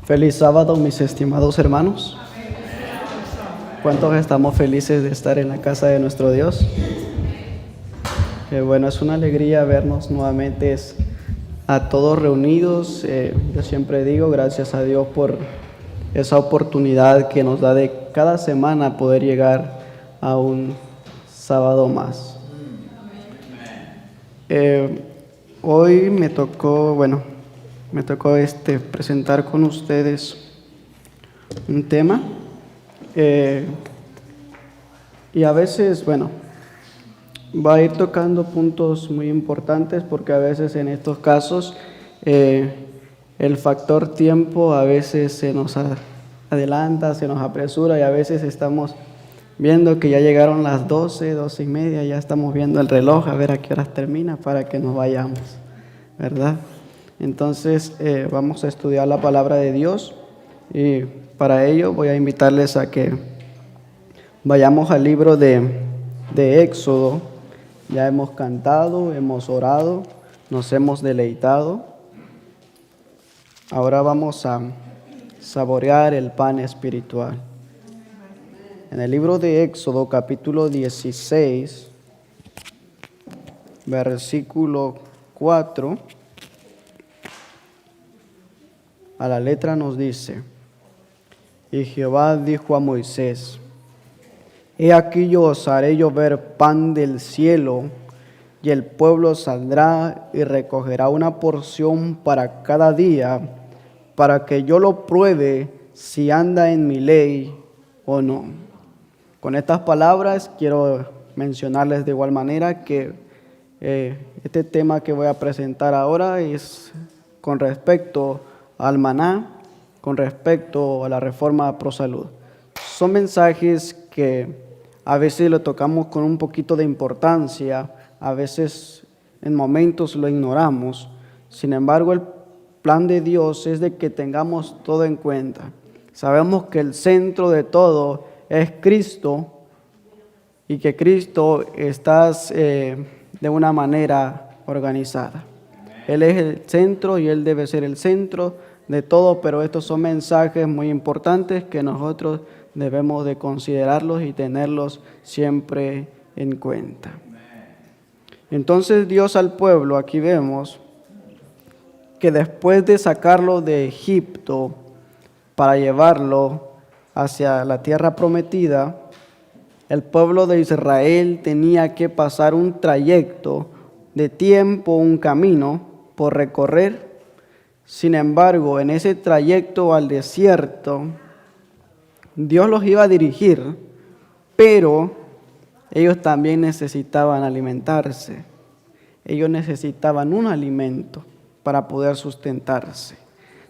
Feliz sábado, mis estimados hermanos. ¿Cuántos estamos felices de estar en la casa de nuestro Dios? Bueno, es una alegría vernos nuevamente a todos reunidos. Yo siempre digo gracias a Dios por esa oportunidad que nos da de cada semana poder llegar a un sábado más. Hoy me tocó presentar con ustedes un tema y a veces, va a ir tocando puntos muy importantes porque a veces en estos casos el factor tiempo a veces se nos adelanta, se nos apresura y a veces estamos viendo que ya llegaron las 12 y media, ya estamos viendo el reloj a ver a qué horas termina para que nos vayamos, ¿verdad? Entonces vamos a estudiar la palabra de Dios y para ello voy a invitarles a que vayamos al libro de Éxodo. Ya hemos cantado, hemos orado, nos hemos deleitado. Ahora vamos a saborear el pan espiritual. En el libro de Éxodo, capítulo 16, versículo 4, a la letra nos dice: Y Jehová dijo a Moisés: He aquí yo os haré llover pan del cielo, y el pueblo saldrá y recogerá una porción para cada día, para que yo lo pruebe si anda en mi ley o no. Con estas palabras quiero mencionarles de igual manera que este tema que voy a presentar ahora es con respecto al maná, con respecto a la reforma pro salud. Son mensajes que a veces lo tocamos con un poquito de importancia, a veces en momentos lo ignoramos. Sin embargo, el plan de Dios es de que tengamos todo en cuenta. Sabemos que el centro de todo es Cristo y que Cristo está de una manera organizada. Él es el centro y Él debe ser el centro de todo, pero estos son mensajes muy importantes que nosotros debemos de considerarlos y tenerlos siempre en cuenta. Entonces Dios al pueblo, aquí vemos que después de sacarlo de Egipto para llevarlo hacia la tierra prometida, el pueblo de Israel tenía que pasar un trayecto de tiempo, un camino por recorrer. Sin embargo, en ese trayecto al desierto, Dios los iba a dirigir, pero ellos también necesitaban alimentarse. Ellos necesitaban un alimento para poder sustentarse.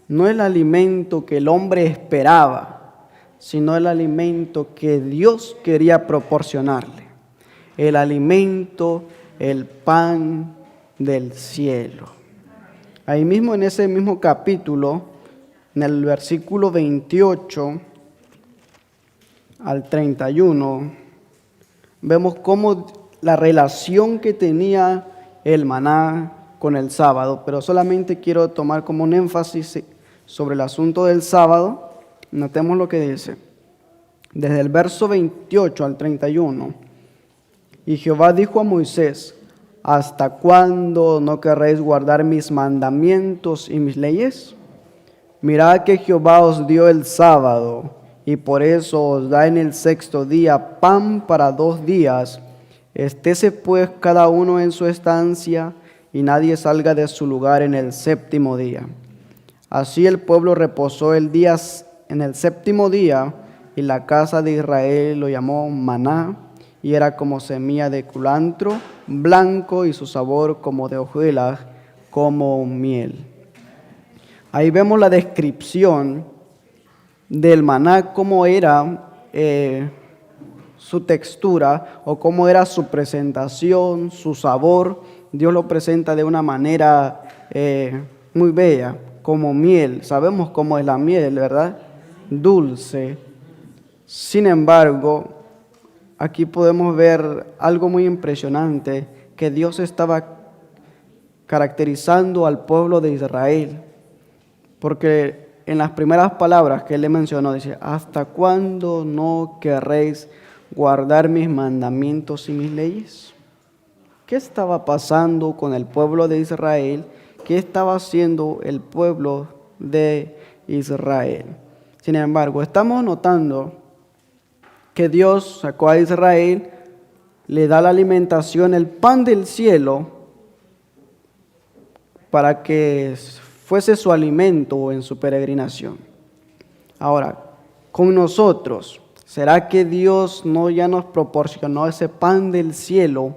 No el alimento que el hombre esperaba, sino el alimento que Dios quería proporcionarle. El alimento, el pan del cielo. Ahí mismo en ese mismo capítulo, en el versículo 28 al 31, vemos cómo la relación que tenía el maná con el sábado, pero solamente quiero tomar como un énfasis sobre el asunto del sábado. Notemos lo que dice, desde el verso 28 al 31. Y Jehová dijo a Moisés: ¿Hasta cuándo no querréis guardar mis mandamientos y mis leyes? Mirad que Jehová os dio el sábado, y por eso os da en el sexto día pan para 2 días. Estése pues cada uno en su estancia, y nadie salga de su lugar en el séptimo día. Así el pueblo reposó en el séptimo día, y la casa de Israel lo llamó maná, y era como semilla de culantro, blanco, y su sabor como de hojuelas, como miel. Ahí vemos la descripción del maná, cómo era su textura o cómo era su presentación, su sabor. Dios lo presenta de una manera muy bella, como miel. Sabemos cómo es la miel, ¿verdad? Dulce. Sin embargo, aquí podemos ver algo muy impresionante, que Dios estaba caracterizando al pueblo de Israel, porque en las primeras palabras que él le mencionó, dice, ¿hasta cuándo no querréis guardar mis mandamientos y mis leyes? ¿Qué estaba pasando con el pueblo de Israel? ¿Qué estaba haciendo el pueblo de Israel? Sin embargo, estamos notando que Dios sacó a Israel, le da la alimentación, el pan del cielo, para que fuese su alimento en su peregrinación. Ahora, con nosotros, ¿será que Dios no ya nos proporcionó ese pan del cielo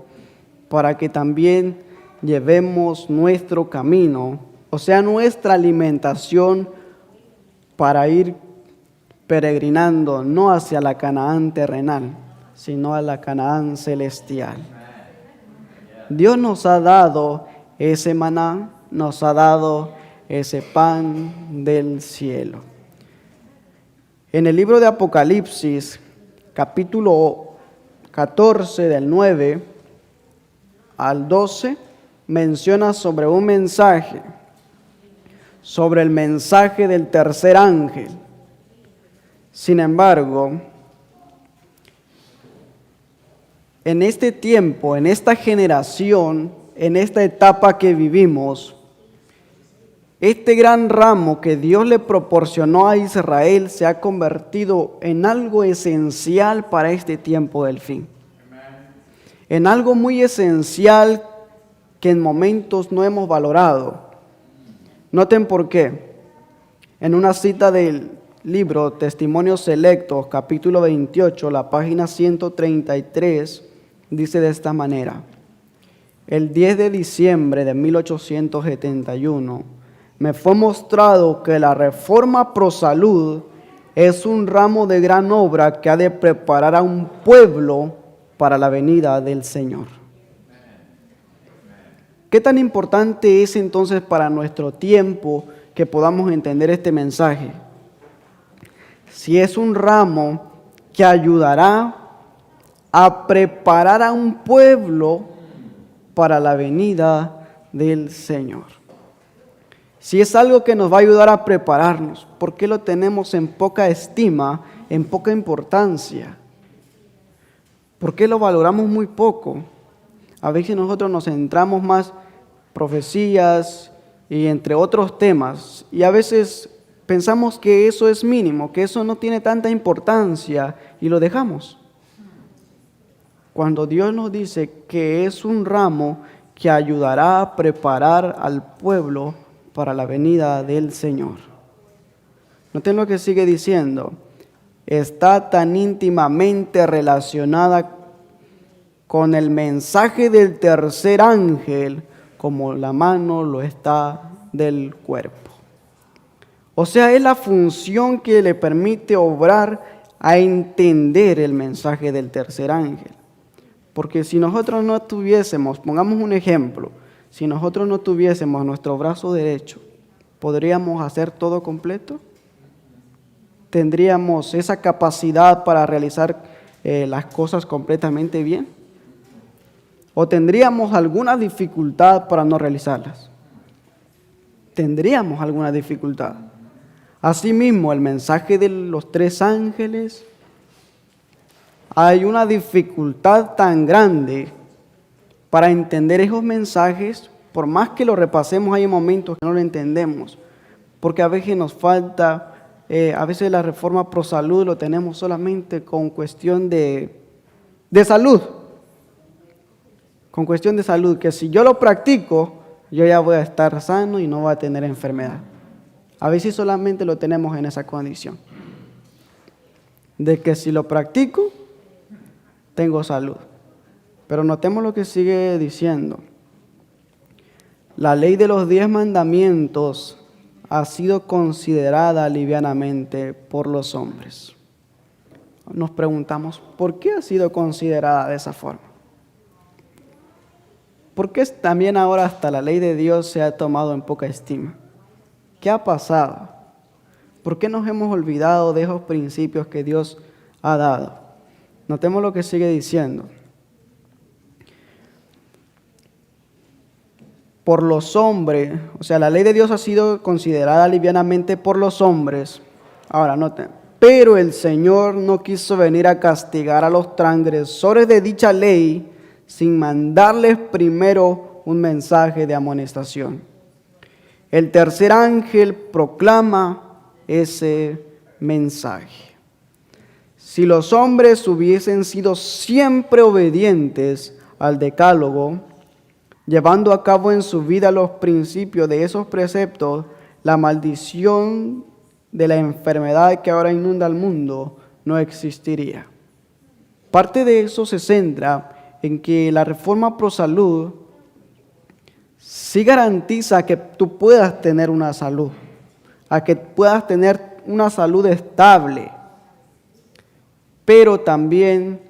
para que también llevemos nuestro camino, o sea, nuestra alimentación para ir peregrinando no hacia la Canaán terrenal, sino a la Canaán celestial? Dios nos ha dado ese maná, nos ha dado ese pan del cielo. En el libro de Apocalipsis, capítulo 14, del 9 al 12, menciona sobre un mensaje, sobre el mensaje del tercer ángel. Sin embargo, en este tiempo, en esta generación, en esta etapa que vivimos, este gran ramo que Dios le proporcionó a Israel se ha convertido en algo esencial para este tiempo del fin. En algo muy esencial que en momentos no hemos valorado. Noten por qué. En una cita del libro Testimonios Selectos, capítulo 28, la página 133, dice de esta manera: el 10 de diciembre de 1871 me fue mostrado que la reforma pro salud es un ramo de gran obra que ha de preparar a un pueblo para la venida del Señor. ¿Qué tan importante es entonces para nuestro tiempo que podamos entender este mensaje? Si es un ramo que ayudará a preparar a un pueblo para la venida del Señor. Si es algo que nos va a ayudar a prepararnos, ¿por qué lo tenemos en poca estima, en poca importancia? ¿Por qué lo valoramos muy poco? A veces nosotros nos centramos más profecías y entre otros temas, y a veces pensamos que eso es mínimo, que eso no tiene tanta importancia y lo dejamos. Cuando Dios nos dice que es un ramo que ayudará a preparar al pueblo para la venida del Señor. Noten lo que sigue diciendo. Está tan íntimamente relacionada con el mensaje del tercer ángel como la mano lo está del cuerpo. O sea, es la función que le permite obrar a entender el mensaje del tercer ángel. Porque si nosotros no tuviésemos, pongamos un ejemplo, si nosotros no tuviésemos nuestro brazo derecho, ¿podríamos hacer todo completo? ¿Tendríamos esa capacidad para realizar las cosas completamente bien? ¿O tendríamos alguna dificultad para no realizarlas? Tendríamos alguna dificultad. Asimismo, el mensaje de los tres ángeles, hay una dificultad tan grande para entender esos mensajes. Por más que lo repasemos, hay momentos que no lo entendemos, porque a veces nos falta. A veces la reforma pro salud lo tenemos solamente con cuestión de salud. Con cuestión de salud, que si yo lo practico, yo ya voy a estar sano y no voy a tener enfermedad. A veces solamente lo tenemos en esa condición. De que si lo practico, tengo salud. Pero notemos lo que sigue diciendo. La ley de los 10 mandamientos ha sido considerada livianamente por los hombres. Nos preguntamos, ¿por qué ha sido considerada de esa forma? ¿Por qué también ahora hasta la ley de Dios se ha tomado en poca estima? ¿Qué ha pasado? ¿Por qué nos hemos olvidado de esos principios que Dios ha dado? Notemos lo que sigue diciendo. por los hombres, o sea, la ley de Dios ha sido considerada livianamente por los hombres. Ahora, noten, pero el Señor no quiso venir a castigar a los transgresores de dicha ley sin mandarles primero un mensaje de amonestación. El tercer ángel proclama ese mensaje. Si los hombres hubiesen sido siempre obedientes al decálogo, llevando a cabo en su vida los principios de esos preceptos, la maldición de la enfermedad que ahora inunda el mundo no existiría. Parte de eso se centra en que la reforma pro salud sí garantiza que tú puedas tener una salud, a que puedas tener una salud estable, pero también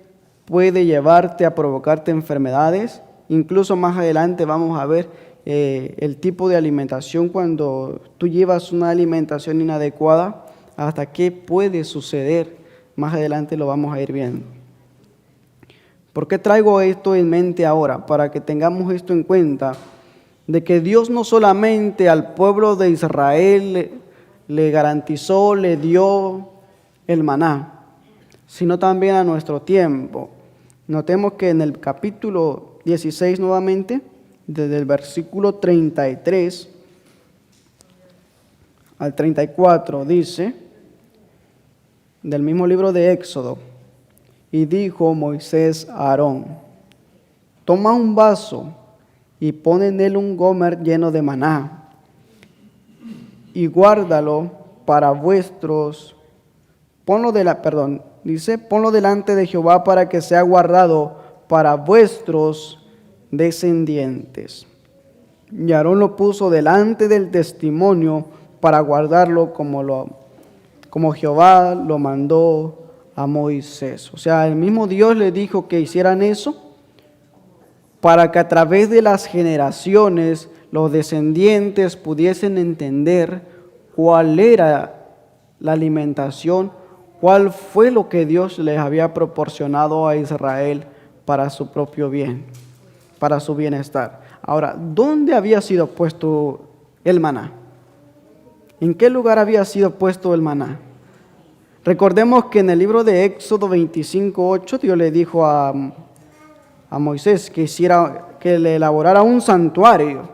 puede llevarte a provocarte enfermedades. Incluso más adelante vamos a ver el tipo de alimentación cuando tú llevas una alimentación inadecuada, hasta qué puede suceder. Más adelante lo vamos a ir viendo. ¿Por qué traigo esto en mente ahora? Para que tengamos esto en cuenta, de que Dios no solamente al pueblo de Israel le garantizó, le dio el maná, sino también a nuestro tiempo. Notemos que en el capítulo 16 nuevamente, desde el versículo 33 al 34, dice, del mismo libro de Éxodo, y dijo Moisés a Aarón, toma un vaso y pon en él un gomer lleno de maná, y guárdalo para vuestros, ponlo delante de Jehová para que sea guardado para vuestros descendientes. Y Aarón lo puso delante del testimonio para guardarlo como Jehová lo mandó a Moisés. O sea, el mismo Dios le dijo que hicieran eso para que a través de las generaciones los descendientes pudiesen entender cuál era la alimentación, cuál fue lo que Dios les había proporcionado a Israel para su propio bien, para su bienestar. Ahora, ¿dónde había sido puesto el maná? ¿En qué lugar había sido puesto el maná? Recordemos que en el libro de Éxodo 25:8 Dios le dijo a Moisés que le elaborara un santuario,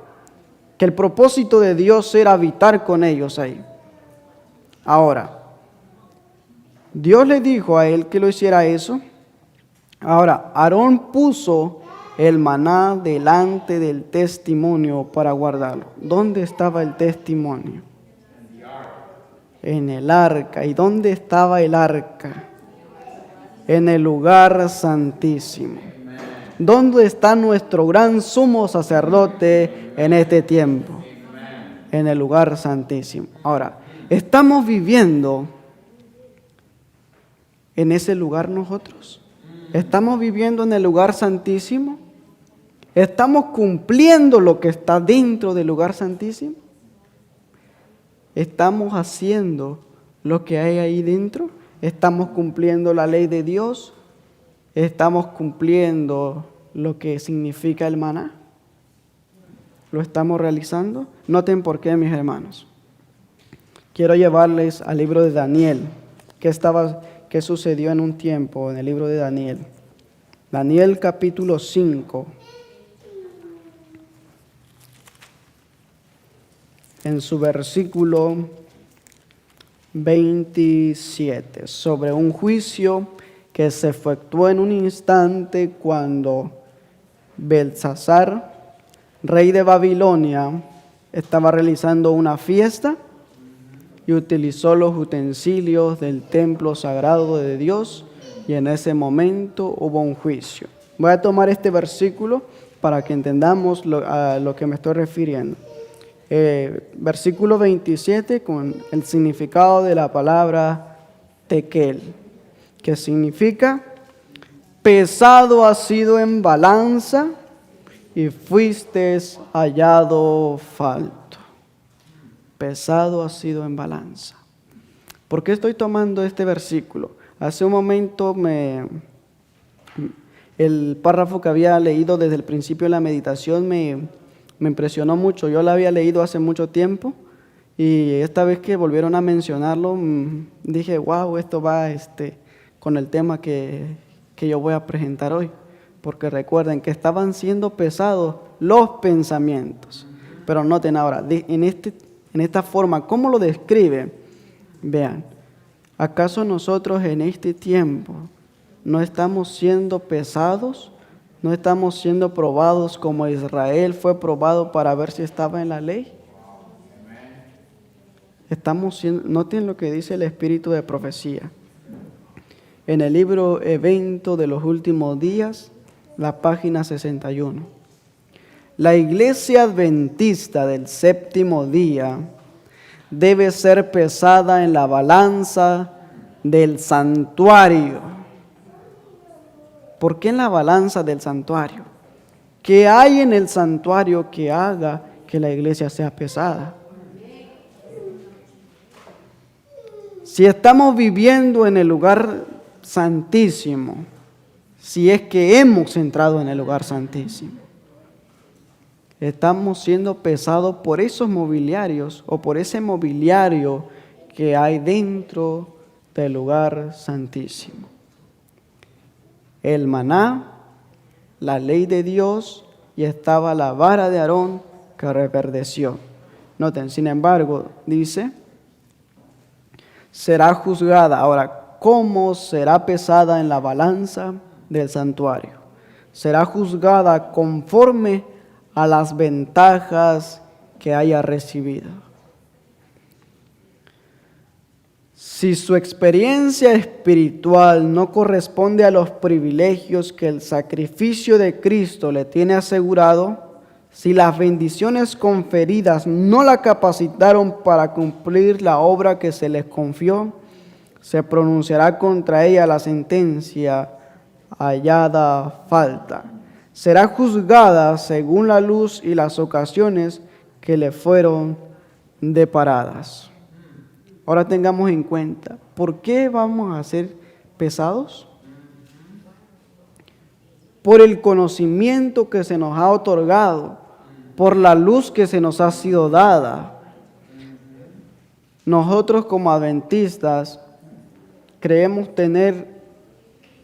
que el propósito de Dios era habitar con ellos ahí. Ahora, Dios le dijo a él que lo hiciera eso. Ahora, Aarón puso el maná delante del testimonio para guardarlo. ¿Dónde estaba el testimonio? En el arca. ¿Y dónde estaba el arca? En el lugar santísimo. ¿Dónde está nuestro gran sumo sacerdote en este tiempo? En el lugar santísimo. Ahora, ¿estamos viviendo en ese lugar nosotros? ¿Estamos viviendo en el lugar santísimo? ¿Estamos cumpliendo lo que está dentro del lugar santísimo? ¿Estamos haciendo lo que hay ahí dentro? ¿Estamos cumpliendo la ley de Dios? ¿Estamos cumpliendo lo que significa el maná? ¿Lo estamos realizando? Noten por qué, mis hermanos. Quiero llevarles al libro de Daniel. ¿Qué sucedió en un tiempo en el libro de Daniel? Daniel capítulo 5. En su versículo 27, sobre un juicio que se efectuó en un instante cuando Belsasar, rey de Babilonia, estaba realizando una fiesta y utilizó los utensilios del templo sagrado de Dios, y en ese momento hubo un juicio. Voy a tomar este versículo para que entendamos a lo que me estoy refiriendo. Versículo 27 con el significado de la palabra tekel, que significa: pesado has sido en balanza y fuiste hallado falto. Pesado has sido en balanza. ¿Por qué estoy tomando este versículo? Hace un momento el párrafo que había leído desde el principio de la meditación me Me impresionó mucho. Yo la había leído hace mucho tiempo y esta vez que volvieron a mencionarlo, dije, wow, esto va con el tema que yo voy a presentar hoy. Porque recuerden que estaban siendo pesados los pensamientos. Pero noten ahora, en esta forma, ¿cómo lo describe? Vean, ¿acaso nosotros en este tiempo no estamos siendo pesados? ¿No estamos siendo probados como Israel fue probado para ver si estaba en la ley? Noten lo que dice el espíritu de profecía. En el libro Evento de los Últimos Días, la página 61. La iglesia adventista del séptimo día debe ser pesada en la balanza del santuario. ¿Por qué en la balanza del santuario? ¿Qué hay en el santuario que haga que la iglesia sea pesada? Si estamos viviendo en el lugar santísimo, si es que hemos entrado en el lugar santísimo, estamos siendo pesados por esos mobiliarios o por ese mobiliario que hay dentro del lugar santísimo. El maná, la ley de Dios, y estaba la vara de Aarón que reverdeció. Noten, sin embargo, dice, será juzgada. Ahora, ¿cómo será pesada en la balanza del santuario? Será juzgada conforme a las ventajas que haya recibido. Si su experiencia espiritual no corresponde a los privilegios que el sacrificio de Cristo le tiene asegurado, si las bendiciones conferidas no la capacitaron para cumplir la obra que se les confió, se pronunciará contra ella la sentencia hallada falta. Será juzgada según la luz y las ocasiones que le fueron deparadas. Ahora tengamos en cuenta, ¿por qué vamos a ser pesados? Por el conocimiento que se nos ha otorgado, por la luz que se nos ha sido dada. Nosotros como adventistas creemos tener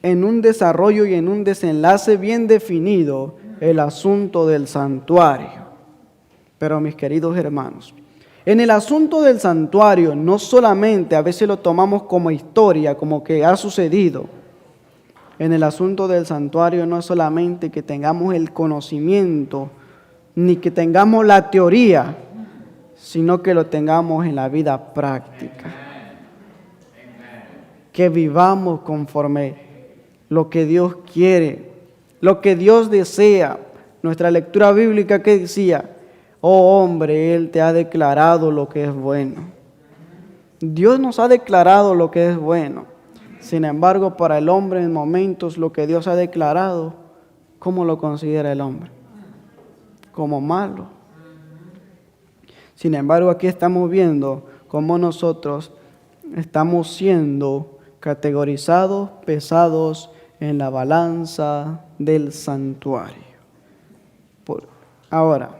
en un desarrollo y en un desenlace bien definido el asunto del santuario. Pero mis queridos hermanos, en el asunto del santuario no solamente a veces lo tomamos como historia, como que ha sucedido. En el asunto del santuario no es solamente que tengamos el conocimiento, ni que tengamos la teoría, sino que lo tengamos en la vida práctica. Que vivamos conforme lo que Dios quiere, lo que Dios desea. Nuestra lectura bíblica que decía, oh hombre, Él te ha declarado lo que es bueno. Dios nos ha declarado lo que es bueno. Sin embargo, para el hombre en momentos lo que Dios ha declarado, ¿cómo lo considera el hombre? Como malo. Sin embargo, aquí estamos viendo cómo nosotros estamos siendo categorizados, pesados en la balanza del santuario. Ahora,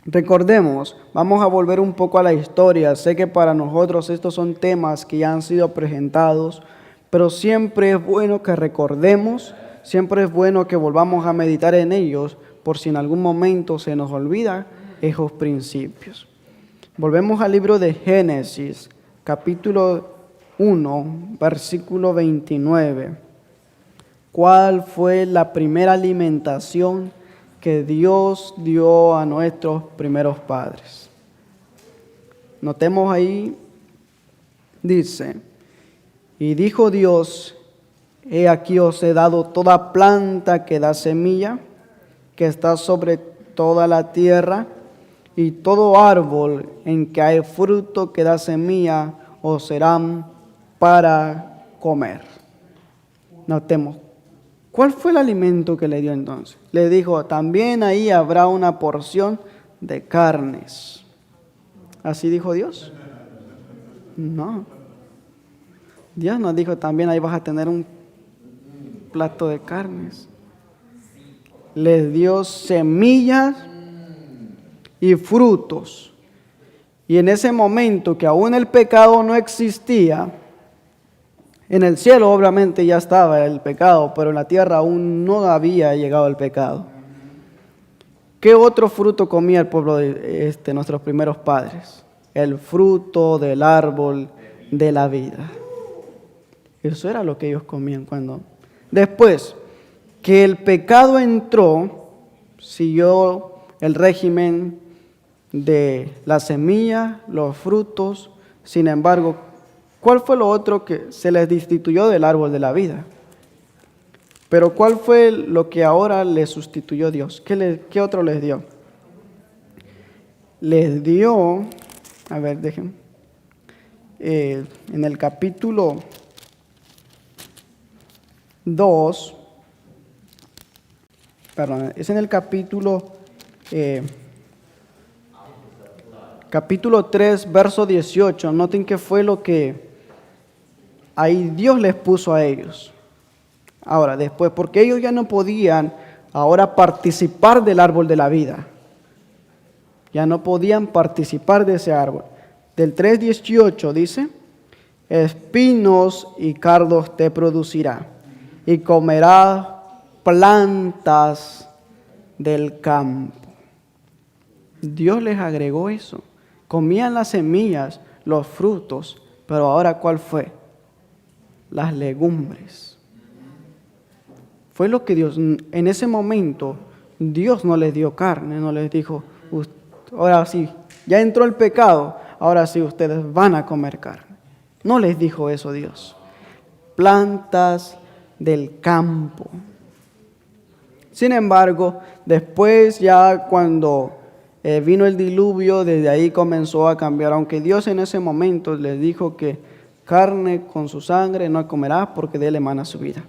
recordemos, vamos a volver un poco a la historia. Sé que para nosotros estos son temas que ya han sido presentados, pero siempre es bueno que recordemos, siempre es bueno que volvamos a meditar en ellos, por si en algún momento se nos olvida esos principios. Volvemos al libro de Génesis, capítulo 1, versículo 29. ¿Cuál fue la primera alimentación que Dios dio a nuestros primeros padres? Notemos ahí, dice, y dijo Dios, he aquí os he dado toda planta que da semilla, que está sobre toda la tierra, y todo árbol en que hay fruto que da semilla, os serán para comer. Notemos, ¿cuál fue el alimento que le dio entonces? Le dijo, también ahí habrá una porción de carnes. ¿Así dijo Dios? No. Dios nos dijo, también ahí vas a tener un plato de carnes. Les dio semillas y frutos. Y en ese momento que aún el pecado no existía, en el cielo obviamente ya estaba el pecado, pero en la tierra aún no había llegado el pecado. ¿Qué otro fruto comía el pueblo de nuestros primeros padres? El fruto del árbol de la vida. Eso era lo que ellos comían cuando... Después que el pecado entró, siguió el régimen de la semilla, los frutos. Sin embargo, ¿cuál fue lo otro que se les destituyó del árbol de la vida? Pero ¿cuál fue lo que ahora les sustituyó Dios? ¿Qué otro les dio? Les dio, a ver, déjenme, en el capítulo 2, perdón, es en el capítulo 3, verso 18. Noten que fue lo que ahí Dios les puso a ellos. Ahora, después, porque ellos ya no podían ahora participar del árbol de la vida. Ya no podían participar de ese árbol. Del 3:18 dice, espinos y cardos te producirá, y comerás plantas del campo. Dios les agregó eso. Comían las semillas, los frutos, pero ahora ¿cuál fue? Las legumbres. Fue lo que Dios, en ese momento, Dios no les dio carne, no les dijo, ahora sí, ya entró el pecado, ahora sí ustedes van a comer carne. No les dijo eso Dios. Plantas del campo. Sin embargo, después ya cuando vino el diluvio, desde ahí comenzó a cambiar, aunque Dios en ese momento les dijo que carne con su sangre no comerás porque de él emana su vida.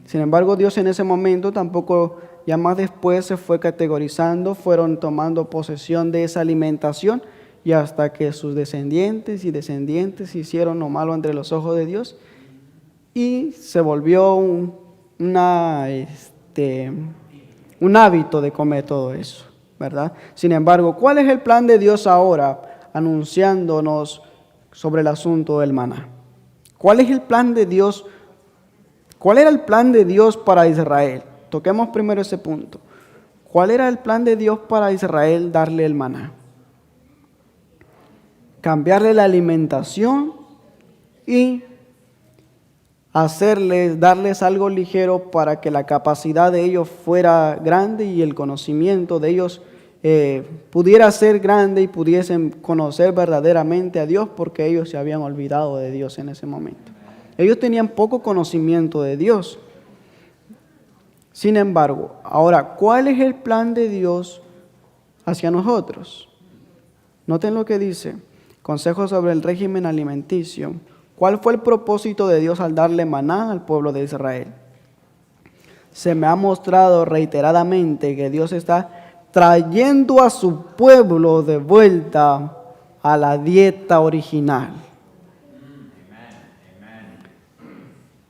Sin embargo, Dios en ese momento tampoco, ya más después se fue categorizando, fueron tomando posesión de esa alimentación y hasta que sus descendientes y descendientes hicieron lo malo entre los ojos de Dios y se volvió un hábito de comer todo eso, ¿verdad? Sin embargo, ¿cuál es el plan de Dios ahora anunciándonos sobre el asunto del maná? ¿Cuál es el plan de Dios? ¿Cuál era el plan de Dios para Israel? Toquemos primero ese punto. ¿Cuál era el plan de Dios para Israel darle el maná? Cambiarle la alimentación y darles algo ligero para que la capacidad de ellos fuera grande y el conocimiento de ellos pudiera ser grande y pudiesen conocer verdaderamente a Dios porque ellos se habían olvidado de Dios en ese momento. Ellos tenían poco conocimiento de Dios. Sin embargo, ahora, ¿cuál es el plan de Dios hacia nosotros? Noten lo que dice, consejo sobre el régimen alimenticio. ¿Cuál fue el propósito de Dios al darle maná al pueblo de Israel? Se me ha mostrado reiteradamente que Dios está trayendo a su pueblo de vuelta a la dieta original.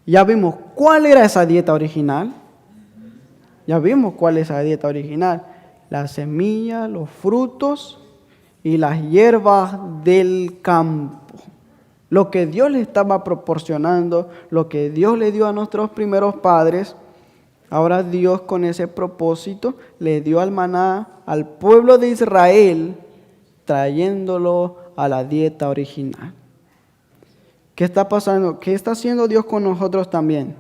Ya vimos cuál era esa dieta original. Ya vimos cuál es esa dieta original. La semilla, los frutos y las hierbas del campo. Lo que Dios le estaba proporcionando, lo que Dios le dio a nuestros primeros padres, ahora Dios con ese propósito le dio al maná al pueblo de Israel, trayéndolo a la dieta original. ¿Qué está pasando? ¿Qué está haciendo Dios con nosotros también?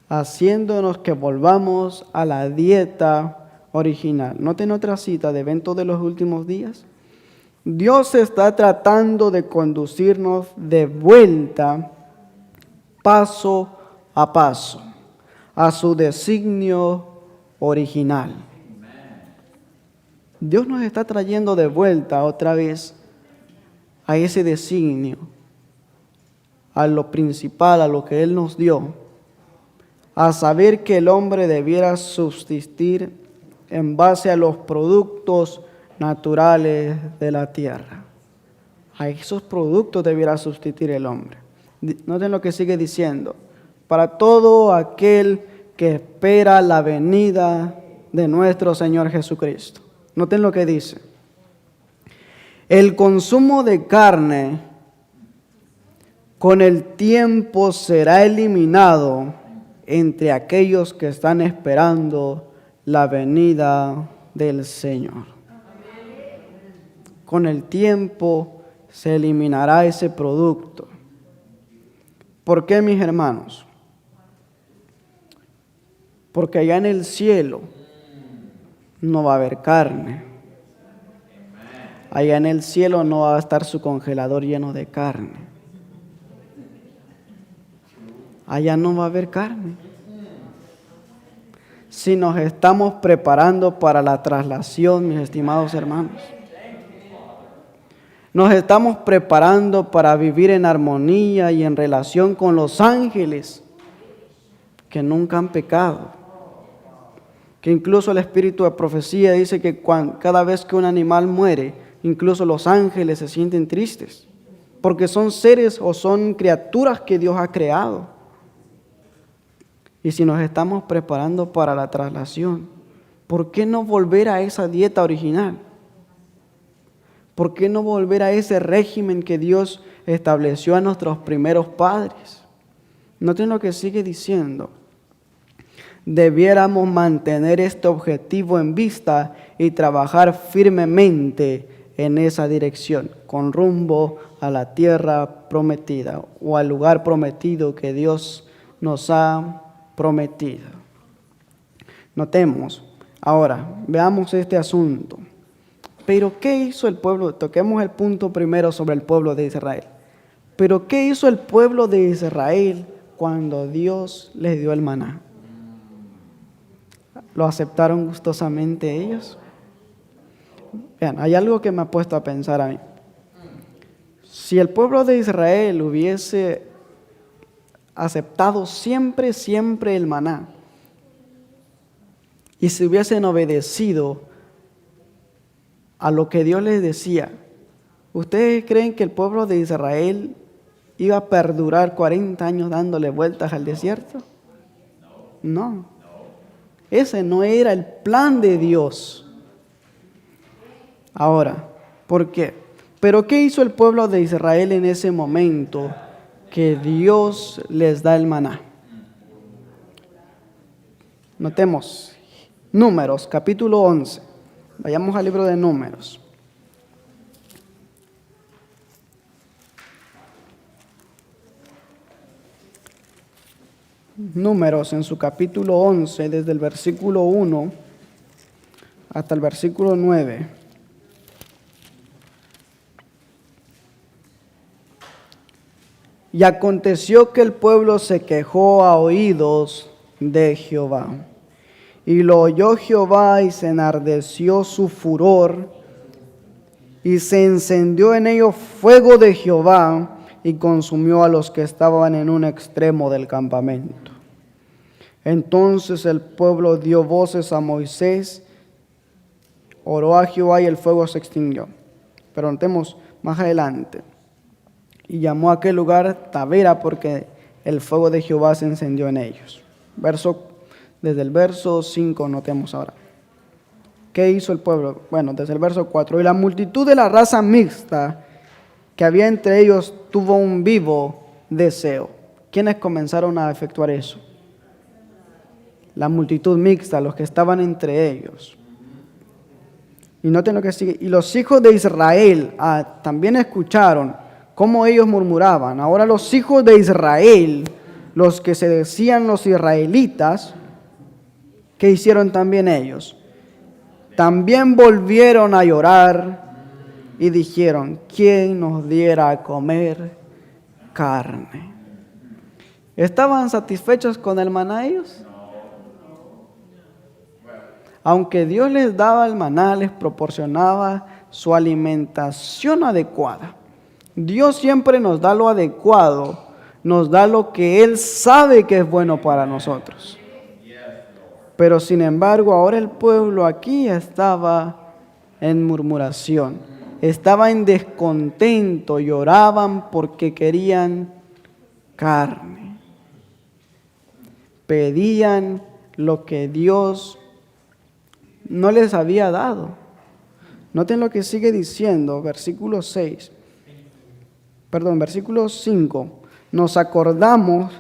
Haciéndonos que volvamos a la dieta original. Noten otra cita de Eventos de los Últimos Días. Dios está tratando de conducirnos de vuelta, paso a paso, a su designio original. Dios nos está trayendo de vuelta otra vez a ese designio, a lo principal, a lo que Él nos dio, a saber que el hombre debiera subsistir en base a los productos naturales de la tierra. A esos productos debiera subsistir el hombre. Noten lo que sigue diciendo. Para todo aquel que espera la venida de nuestro Señor Jesucristo. Noten lo que dice. El consumo de carne con el tiempo será eliminado entre aquellos que están esperando la venida del Señor. Con el tiempo se eliminará ese producto. ¿Por qué, mis hermanos? Porque allá en el cielo no va a haber carne. Allá en el cielo no va a estar su congelador lleno de carne. Allá no va a haber carne. Si nos estamos preparando para la traslación, mis estimados hermanos, nos estamos preparando para vivir en armonía y en relación con los ángeles que nunca han pecado. Que incluso el espíritu de profecía dice que cada vez que un animal muere, incluso los ángeles se sienten tristes, porque son seres o son criaturas que Dios ha creado. Y si nos estamos preparando para la traslación, ¿por qué no volver a esa dieta original? ¿Por qué no volver a ese régimen que Dios estableció a nuestros primeros padres? Noten lo que sigue diciendo. Debiéramos mantener este objetivo en vista y trabajar firmemente en esa dirección, con rumbo a la tierra prometida o al lugar prometido que Dios nos ha prometido. Notemos, ahora, veamos este asunto. Pero ¿qué hizo el pueblo? Toquemos el punto primero sobre el pueblo de Israel. Pero ¿qué hizo el pueblo de Israel cuando Dios les dio el maná? ¿Lo aceptaron gustosamente ellos? Vean, hay algo que me ha puesto a pensar a mí. Si el pueblo de Israel hubiese aceptado siempre el maná y se hubiesen obedecido a lo que Dios les decía, ¿ustedes creen que el pueblo de Israel iba a perdurar 40 años dándole vueltas al desierto? No. Ese no era el plan de Dios. Ahora, ¿por qué? ¿Pero qué hizo el pueblo de Israel en ese momento que Dios les da el maná? Notemos, Números, capítulo 11. Vayamos al libro de Números. Números en su capítulo 11, desde el versículo 1 hasta el versículo 9. Y aconteció que el pueblo se quejó a oídos de Jehová. Y lo oyó Jehová y se enardeció su furor y se encendió en ellos fuego de Jehová y consumió a los que estaban en un extremo del campamento. Entonces el pueblo dio voces a Moisés, oró a Jehová y el fuego se extinguió. Pero notemos más adelante. Y llamó a aquel lugar Tabera porque el fuego de Jehová se encendió en ellos. Desde el verso 5 notemos ahora. ¿Qué hizo el pueblo? Bueno, desde el verso 4. Y la multitud de la raza mixta que había entre ellos tuvo un vivo deseo. ¿Quiénes comenzaron a efectuar eso? La multitud mixta, los que estaban entre ellos. Y noten lo que sigue. Y los hijos de Israel también escucharon cómo ellos murmuraban. Ahora los hijos de Israel, los que se decían los israelitas, ¿qué hicieron también ellos? También volvieron a llorar y dijeron, ¿quién nos diera a comer carne? ¿Estaban satisfechos con el maná ellos? Aunque Dios les daba el maná, les proporcionaba su alimentación adecuada. Dios siempre nos da lo adecuado, nos da lo que Él sabe que es bueno para nosotros. Pero sin embargo, ahora el pueblo aquí estaba en murmuración, estaba en descontento, lloraban porque querían carne. Pedían lo que Dios no les había dado. Noten lo que sigue diciendo, versículo 5. Nos acordamos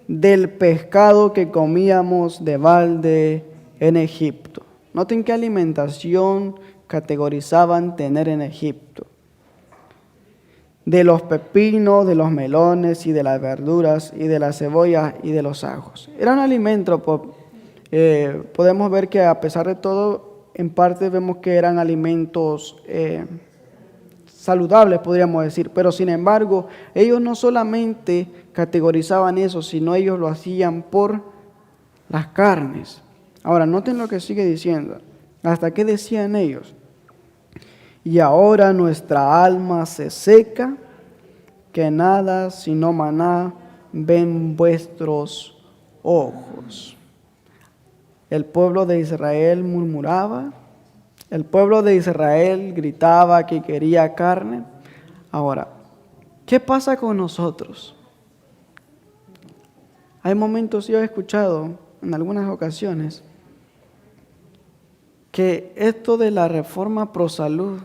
del pescado que comíamos de balde en Egipto. Noten qué alimentación categorizaban tener en Egipto. De los pepinos, de los melones y de las verduras y de las cebollas y de los ajos. Era un alimento, podemos ver que a pesar de todo, en parte vemos que eran alimentos saludables, podríamos decir, pero sin embargo, ellos no solamente categorizaban eso, sino ellos lo hacían por las carnes. Ahora, noten lo que sigue diciendo. ¿Hasta qué decían ellos? Y ahora nuestra alma se seca, que nada sino maná ven vuestros ojos. El pueblo de Israel murmuraba, el pueblo de Israel gritaba que quería carne. Ahora, ¿qué pasa con nosotros? Hay momentos, yo he escuchado en algunas ocasiones, que esto de la reforma pro salud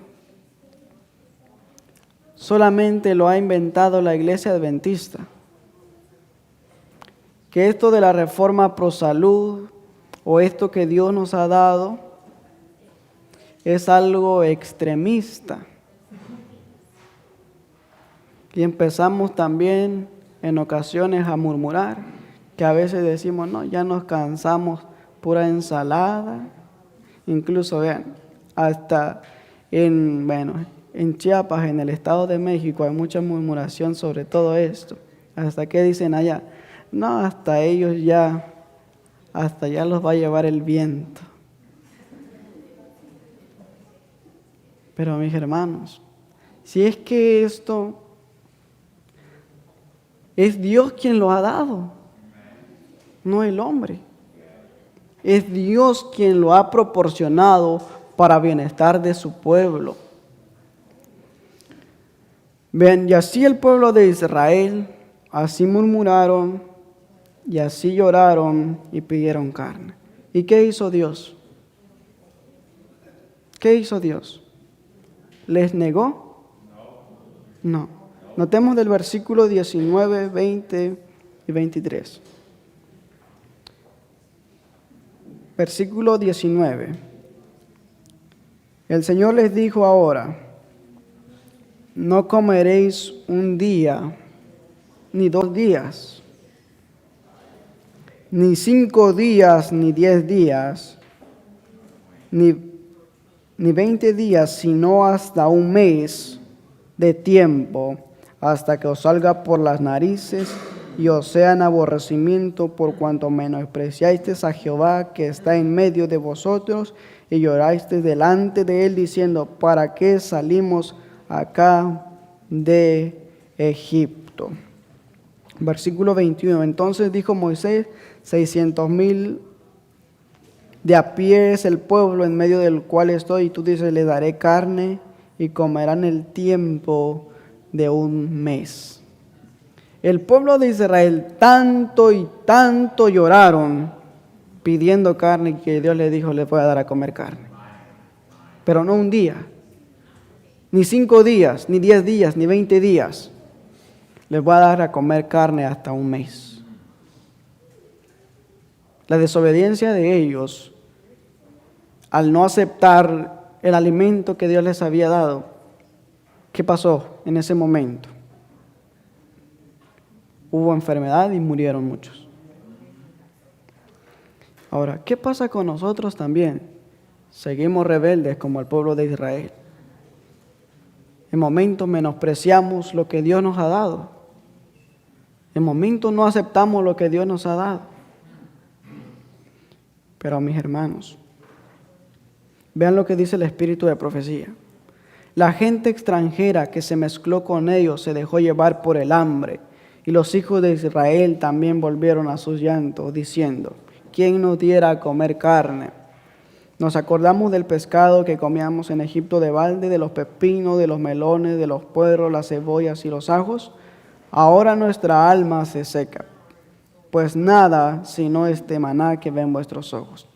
solamente lo ha inventado la iglesia adventista. Que esto de la reforma pro salud o esto que Dios nos ha dado es algo extremista. Y empezamos también en ocasiones a murmurar, que a veces decimos, no, ya nos cansamos, pura ensalada. Incluso vean, hasta en Chiapas, en el Estado de México, hay mucha murmuración sobre todo esto. ¿Hasta qué dicen allá? No, hasta ellos hasta allá los va a llevar el viento. Pero mis hermanos, si es que esto es Dios quien lo ha dado, no el hombre. Es Dios quien lo ha proporcionado para bienestar de su pueblo. Ven, y así el pueblo de Israel, así murmuraron, y así lloraron y pidieron carne. ¿Y qué hizo Dios? ¿Qué hizo Dios? ¿Les negó? No. Notemos del versículo 19, 20 y 23. Versículo 19. El Señor les dijo ahora, no comeréis un día, ni 2 días, ni 5 días, ni 10 días, ni 20 días, sino hasta un mes de tiempo, hasta que os salga por las narices y os sean aborrecimiento por cuanto menospreciasteis a Jehová que está en medio de vosotros y llorasteis delante de él diciendo, ¿para qué salimos acá de Egipto? Versículo 21. Entonces dijo Moisés, 600,000 de a pie es el pueblo en medio del cual estoy, y tú dices, le daré carne y comerán el tiempo de un mes. El pueblo de Israel tanto y tanto lloraron pidiendo carne que Dios les dijo, les voy a dar a comer carne. Pero no un día, ni 5 días, ni 10 días, ni 20 días. Les voy a dar a comer carne hasta un mes. La desobediencia de ellos, al no aceptar el alimento que Dios les había dado, ¿qué pasó en ese momento? Hubo enfermedad y murieron muchos. Ahora, ¿qué pasa con nosotros también? Seguimos rebeldes como el pueblo de Israel. En momentos menospreciamos lo que Dios nos ha dado. En momentos no aceptamos lo que Dios nos ha dado. Pero mis hermanos, vean lo que dice el espíritu de profecía. La gente extranjera que se mezcló con ellos se dejó llevar por el hambre, y los hijos de Israel también volvieron a sus llantos, diciendo, ¿quién nos diera a comer carne? Nos acordamos del pescado que comíamos en Egipto de balde, de los pepinos, de los melones, de los puerros, las cebollas y los ajos. Ahora nuestra alma se seca, pues nada sino este maná que ven vuestros ojos.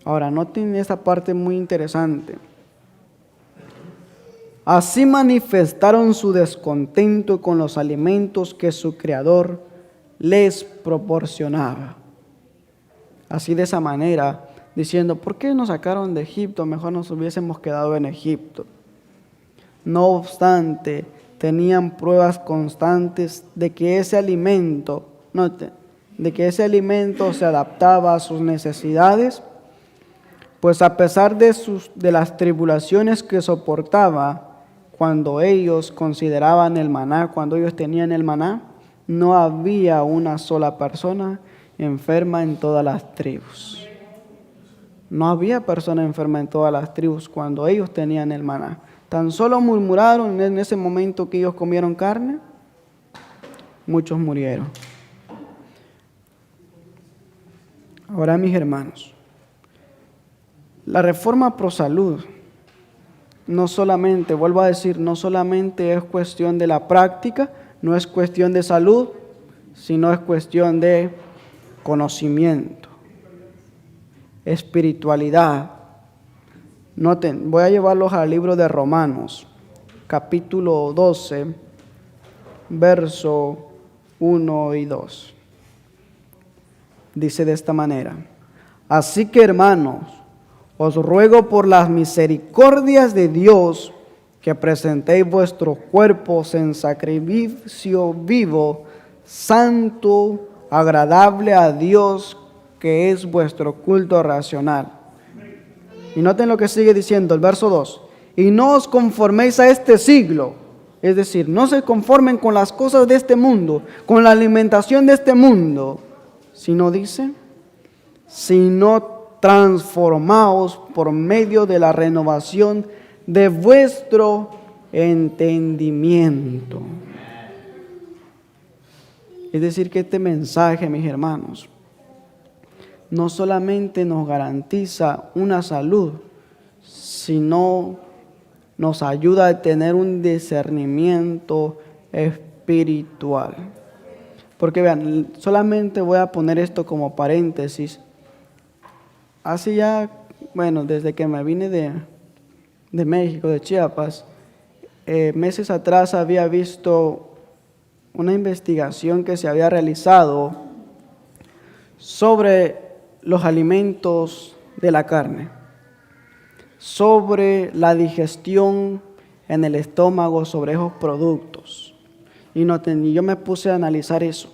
Ahora, noten esta parte muy interesante. Así manifestaron su descontento con los alimentos que su Creador les proporcionaba. Así de esa manera, diciendo, ¿por qué nos sacaron de Egipto? Mejor nos hubiésemos quedado en Egipto. No obstante, tenían pruebas constantes de que ese alimento, se adaptaba a sus necesidades, pues a pesar de las tribulaciones que soportaba, cuando ellos consideraban el maná, cuando ellos tenían el maná, no había una sola persona enferma en todas las tribus. No había persona enferma en todas las tribus cuando ellos tenían el maná. Tan solo murmuraron en ese momento que ellos comieron carne, muchos murieron. Ahora, mis hermanos, la reforma pro salud no solamente, vuelvo a decir, no solamente es cuestión de la práctica, no es cuestión de salud, sino es cuestión de conocimiento, espiritualidad. Noten, voy a llevarlos al libro de Romanos, capítulo 12, verso 1 y 2. Dice de esta manera: así que, hermanos, os ruego por las misericordias de Dios que presentéis vuestros cuerpos en sacrificio vivo, santo, agradable a Dios, que es vuestro culto racional. Y noten lo que sigue diciendo el verso 2. Y no os conforméis a este siglo. Es decir, no se conformen con las cosas de este mundo, con la alimentación de este mundo, sino dice, sino transformaos por medio de la renovación de vuestro entendimiento. Es decir, que este mensaje, mis hermanos, no solamente nos garantiza una salud, sino nos ayuda a tener un discernimiento espiritual. Porque vean, solamente voy a poner esto como paréntesis. Hace ya, desde que me vine de México, de Chiapas, meses atrás había visto una investigación que se había realizado sobre los alimentos de la carne, sobre la digestión en el estómago, sobre esos productos. Y yo me puse a analizar eso.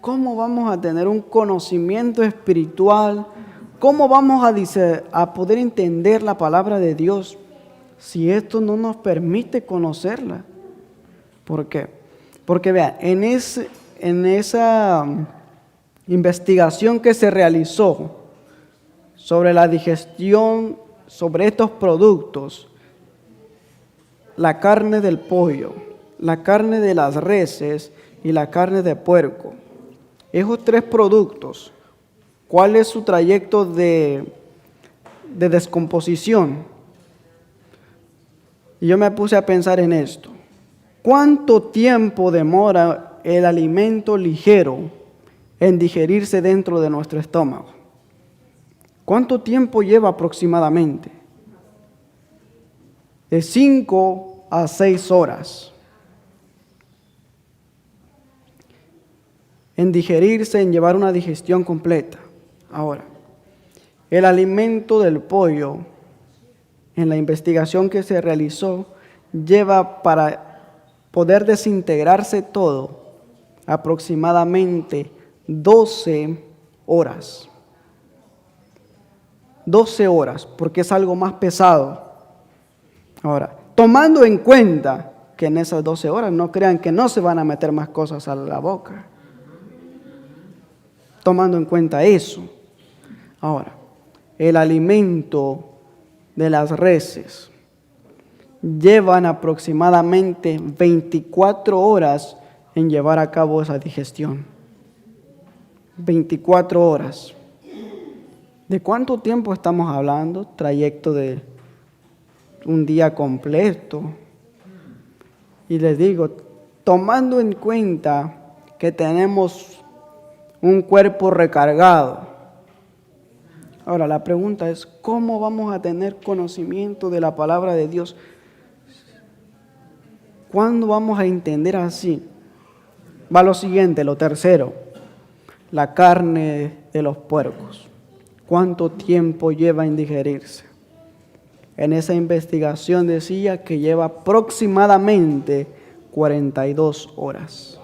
¿Cómo vamos a tener un conocimiento espiritual? ¿Cómo vamos a poder entender la palabra de Dios si esto no nos permite conocerla? ¿Por qué? Porque vean, en esa investigación que se realizó sobre la digestión, sobre estos productos, la carne del pollo, la carne de las reses y la carne de puerco, esos tres productos, ¿cuál es su trayecto de descomposición? Y yo me puse a pensar en esto. ¿Cuánto tiempo demora el alimento ligero en digerirse dentro de nuestro estómago? ¿Cuánto tiempo lleva aproximadamente? De 5 a 6 horas. En digerirse, en llevar una digestión completa. Ahora, el alimento del pollo, en la investigación que se realizó, lleva para poder desintegrarse todo aproximadamente 12 horas. 12 horas, porque es algo más pesado. Ahora, tomando en cuenta que en esas 12 horas no crean que no se van a meter más cosas a la boca. Tomando en cuenta eso. Ahora, el alimento de las reses llevan aproximadamente 24 horas en llevar a cabo esa digestión. 24 horas. ¿De cuánto tiempo estamos hablando? Trayecto de un día completo. Y les digo, tomando en cuenta que tenemos un cuerpo recargado. Ahora, la pregunta es, ¿cómo vamos a tener conocimiento de la palabra de Dios ¿Cuándo vamos a entender así? Va lo siguiente, lo tercero, la carne de los puercos. ¿Cuánto tiempo lleva en digerirse? En esa investigación decía que lleva aproximadamente 42 horas.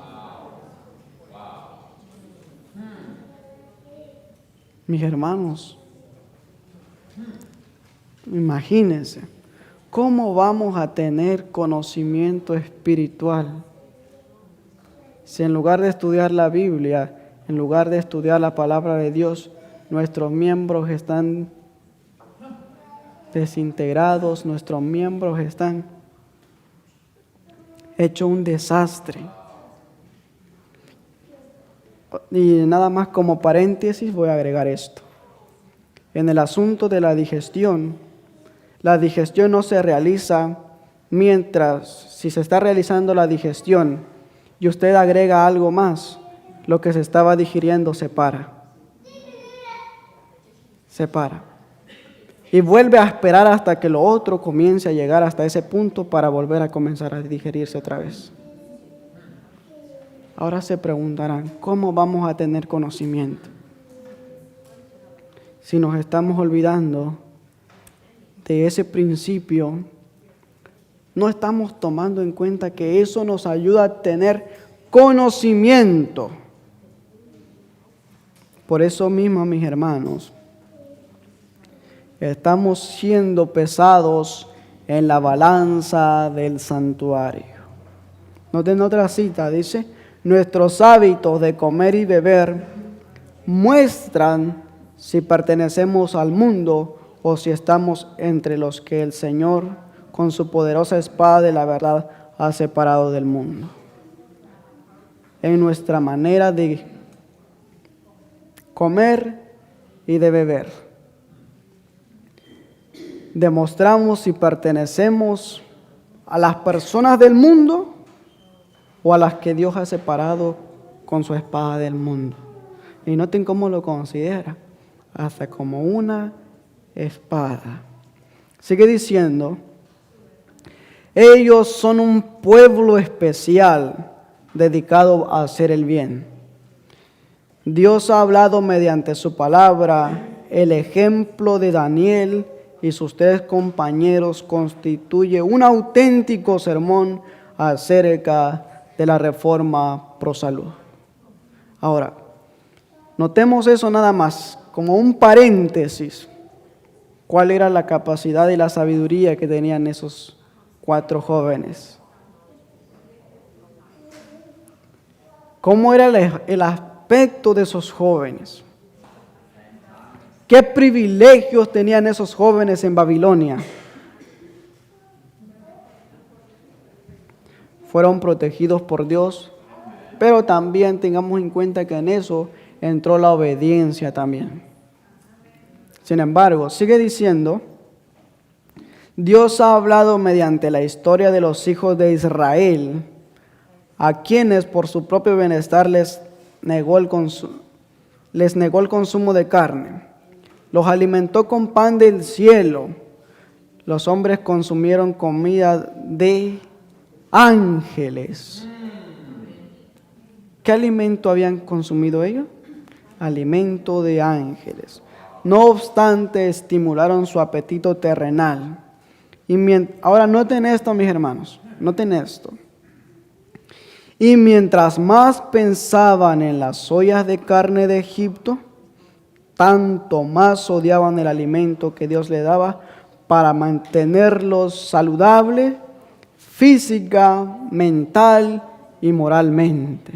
Mis hermanos, imagínense, ¿cómo vamos a tener conocimiento espiritual si en lugar de estudiar la Biblia, en lugar de estudiar la palabra de Dios, nuestros miembros están desintegrados, nuestros miembros están hechos un desastre? Y nada más como paréntesis voy a agregar esto. En el asunto de la digestión no se realiza si se está realizando la digestión y usted agrega algo más, lo que se estaba digiriendo se para. Y vuelve a esperar hasta que lo otro comience a llegar hasta ese punto para volver a comenzar a digerirse otra vez. Ahora se preguntarán, ¿cómo vamos a tener conocimiento? Si nos estamos olvidando de ese principio, no estamos tomando en cuenta que eso nos ayuda a tener conocimiento. Por eso mismo, mis hermanos, estamos siendo pesados en la balanza del santuario. Noten otra cita, dice: nuestros hábitos de comer y beber muestran si pertenecemos al mundo o si estamos entre los que el Señor, con su poderosa espada de la verdad, ha separado del mundo. En nuestra manera de comer y de beber, demostramos si pertenecemos a las personas del mundo o a las que Dios ha separado con su espada del mundo. Y noten cómo lo considera, hasta como una espada. Sigue diciendo: ellos son un pueblo especial dedicado a hacer el bien. Dios ha hablado mediante su palabra. El ejemplo de Daniel y sus 3 compañeros constituye un auténtico sermón acerca de la reforma pro salud. Ahora, notemos eso nada más, como un paréntesis. ¿Cuál era la capacidad y la sabiduría que tenían esos 4 jóvenes? ¿Cómo era el aspecto de esos jóvenes? ¿Qué privilegios tenían esos jóvenes en Babilonia? Fueron protegidos por Dios, pero también tengamos en cuenta que en eso entró la obediencia también. Sin embargo, sigue diciendo: Dios ha hablado mediante la historia de los hijos de Israel, a quienes por su propio bienestar les negó el consumo de carne. Los alimentó con pan del cielo. Los hombres consumieron comida de ángeles. ¿Qué alimento habían consumido ellos? Alimento de ángeles. No obstante, estimularon su apetito terrenal. Ahora noten esto, mis hermanos, noten esto. Y mientras más pensaban en las ollas de carne de Egipto, tanto más odiaban el alimento que Dios les daba para mantenerlos saludables, física, mental y moralmente.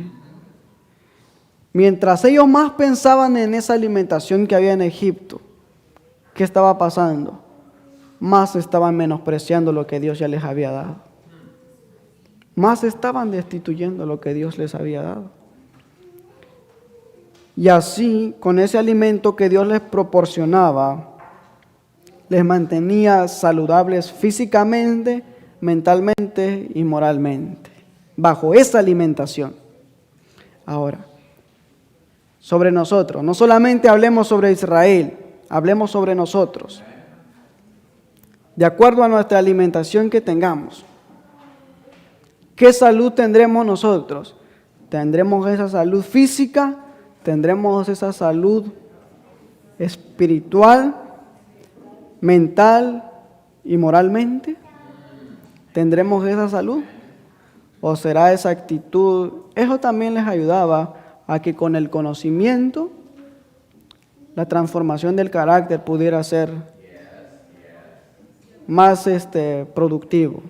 Mientras ellos más pensaban en esa alimentación que había en Egipto, ¿qué estaba pasando? Más estaban menospreciando lo que Dios ya les había dado. Más estaban destituyendo lo que Dios les había dado. Y así, con ese alimento que Dios les proporcionaba, les mantenía saludables físicamente, mentalmente y moralmente, bajo esa alimentación. Ahora, sobre nosotros, no solamente hablemos sobre Israel, hablemos sobre nosotros. De acuerdo a nuestra alimentación que tengamos, ¿Qué salud tendremos nosotros? ¿Tendremos esa salud física? ¿Tendremos esa salud espiritual, mental y moralmente? ¿Tendremos esa salud? ¿O será esa actitud? Eso también les ayudaba a que con el conocimiento la transformación del carácter pudiera ser más productivo.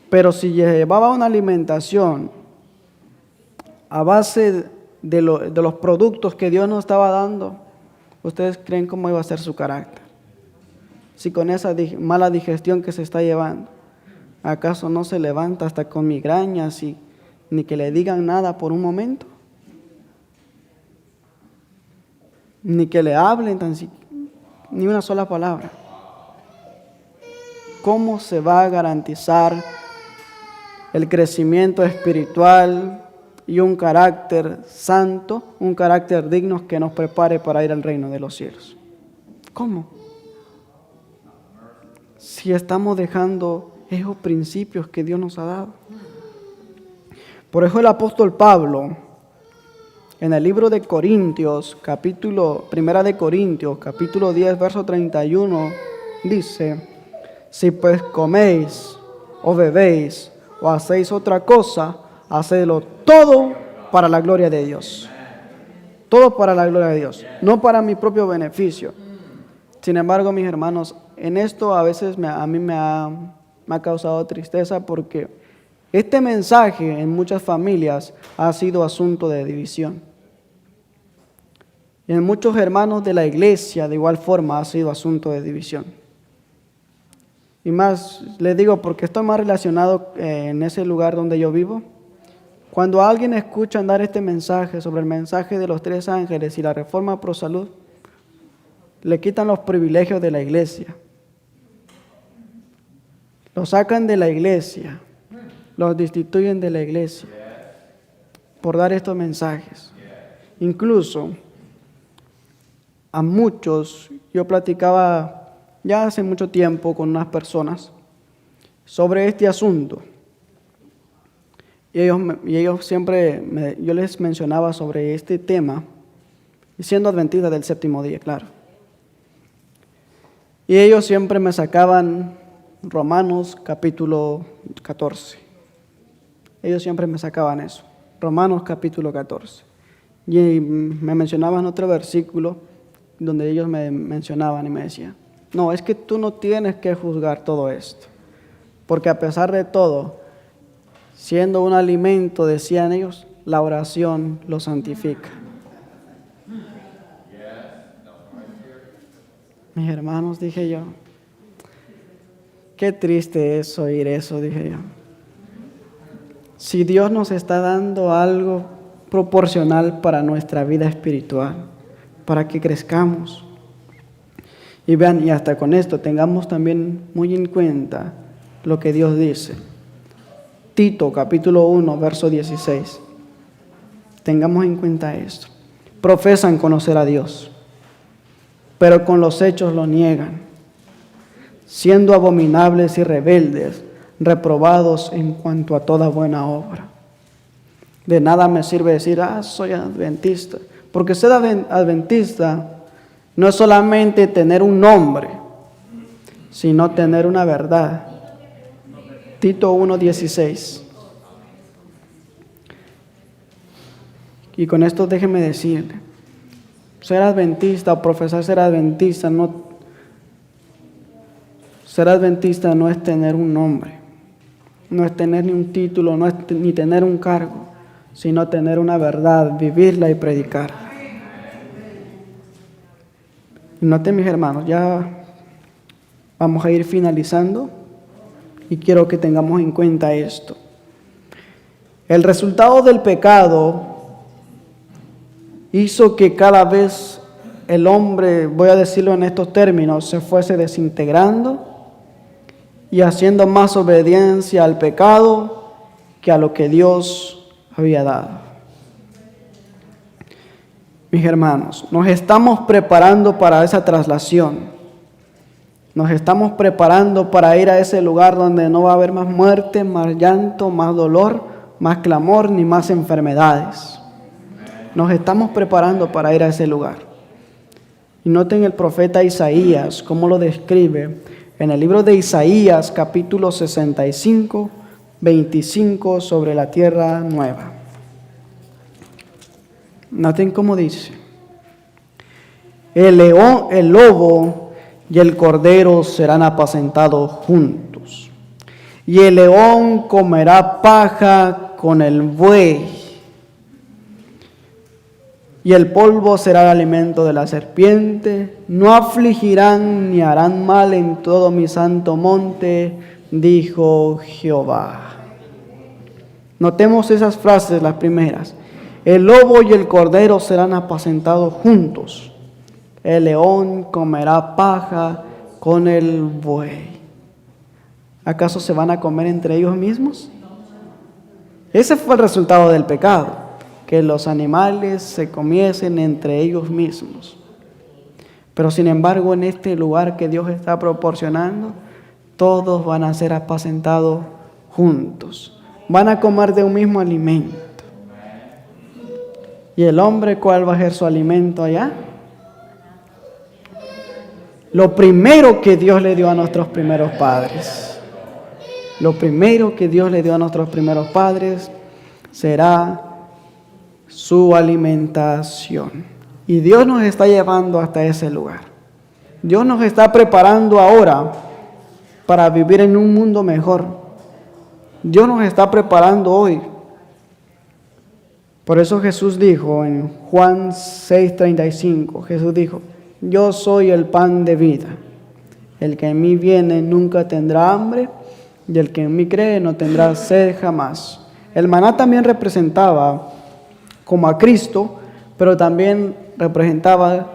Pero si llevaba una alimentación a base de los productos que Dios nos estaba dando, ¿ustedes creen cómo iba a ser su carácter? Si con esa mala digestión que se está llevando, ¿acaso no se levanta hasta con migrañas y ni que le digan nada por un momento? Ni que le hablen ni una sola palabra. ¿Cómo se va a garantizar el crecimiento espiritual y un carácter santo, un carácter digno que nos prepare para ir al reino de los cielos? ¿Cómo? Si estamos dejando esos principios que Dios nos ha dado. Por eso el apóstol Pablo, en el libro de Corintios, Primera de Corintios, capítulo 10, verso 31, dice: si pues coméis o bebéis o hacéis otra cosa, hacedlo todo para la gloria de Dios. Todo para la gloria de Dios, no para mi propio beneficio. Sin embargo, mis hermanos, en esto a veces a mí me ha causado tristeza, porque este mensaje en muchas familias ha sido asunto de división. Y en muchos hermanos de la iglesia de igual forma ha sido asunto de división. Y más les digo porque estoy más relacionado en ese lugar donde yo vivo. Cuando alguien escucha dar este mensaje sobre el mensaje de los 3 ángeles y la reforma pro salud, le quitan los privilegios de la iglesia. Los sacan de la iglesia, los destituyen de la iglesia por dar estos mensajes. Incluso a muchos, yo platicaba ya hace mucho tiempo con unas personas sobre este asunto. Y ellos siempre, yo les mencionaba sobre este tema, siendo adventistas del 7º día, claro. Y ellos siempre me sacaban Romanos capítulo 14. Ellos siempre me sacaban eso, Romanos capítulo 14. Y me mencionaban otro versículo donde ellos me mencionaban y me decían: no, es que tú no tienes que juzgar todo esto, porque a pesar de todo, siendo un alimento, decían ellos, la oración lo santifica. Mis hermanos, dije yo, qué triste es oír eso, dije yo. Si Dios nos está dando algo proporcional para nuestra vida espiritual, para que crezcamos. Y vean, y hasta con esto tengamos también muy en cuenta lo que Dios dice. Tito capítulo 1, verso 16. Tengamos en cuenta esto. Profesan conocer a Dios, pero con los hechos lo niegan, siendo abominables y rebeldes, reprobados en cuanto a toda buena obra. De nada me sirve decir: soy adventista, porque ser adventista no es solamente tener un nombre, sino tener una verdad. Tito 1:16. Y con esto déjeme decirle, ser adventista o profesar ser adventista no es tener un nombre, no es tener ni un título, no es ni tener un cargo, sino tener una verdad, vivirla y predicarla. Y noten, mis hermanos, ya vamos a ir finalizando y quiero que tengamos en cuenta esto. El resultado del pecado hizo que cada vez el hombre, voy a decirlo en estos términos, se fuese desintegrando y haciendo más obediencia al pecado que a lo que Dios había dado. Mis hermanos, nos estamos preparando para esa traslación. Nos estamos preparando para ir a ese lugar donde no va a haber más muerte, más llanto, más dolor, más clamor, ni más enfermedades. Nos estamos preparando para ir a ese lugar. Y noten el profeta Isaías, cómo lo describe en el libro de Isaías, capítulo 65, 25, sobre la tierra nueva. Noten cómo dice: el león, el lobo y el cordero serán apacentados juntos, y el león comerá paja con el buey, y el polvo será el alimento de la serpiente. No afligirán ni harán mal en todo mi santo monte, dijo Jehová. Notemos esas frases, las primeras. El lobo y el cordero serán apacentados juntos. El león comerá paja con el buey. ¿Acaso se van a comer entre ellos mismos? Ese fue el resultado del pecado, que los animales se comiesen entre ellos mismos. Pero sin embargo, en este lugar que Dios está proporcionando, todos van a ser apacentados juntos. Van a comer de un mismo alimento. ¿Y el hombre cuál va a ser su alimento allá? Lo primero que Dios le dio a nuestros primeros padres. Lo primero que Dios le dio a nuestros primeros padres será su alimentación. Y Dios nos está llevando hasta ese lugar. Dios nos está preparando ahora para vivir en un mundo mejor. Dios nos está preparando hoy. Por eso Jesús dijo en Juan 6:35, Jesús dijo: yo soy el pan de vida. El que en mí viene nunca tendrá hambre, y el que en mí cree no tendrá sed jamás. El maná también representaba como a Cristo, pero también representaba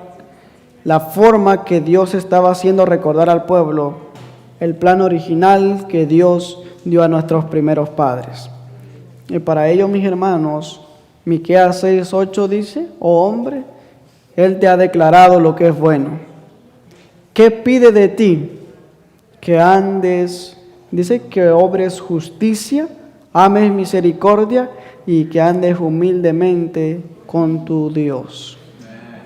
la forma que Dios estaba haciendo recordar al pueblo, el plan original que Dios dio a nuestros primeros padres. Y para ello, mis hermanos, Miqueas 6:8 dice: oh hombre, Él te ha declarado lo que es bueno. ¿Qué pide de ti? Que andes, dice, que obres justicia, ames misericordia y que andes humildemente con tu Dios.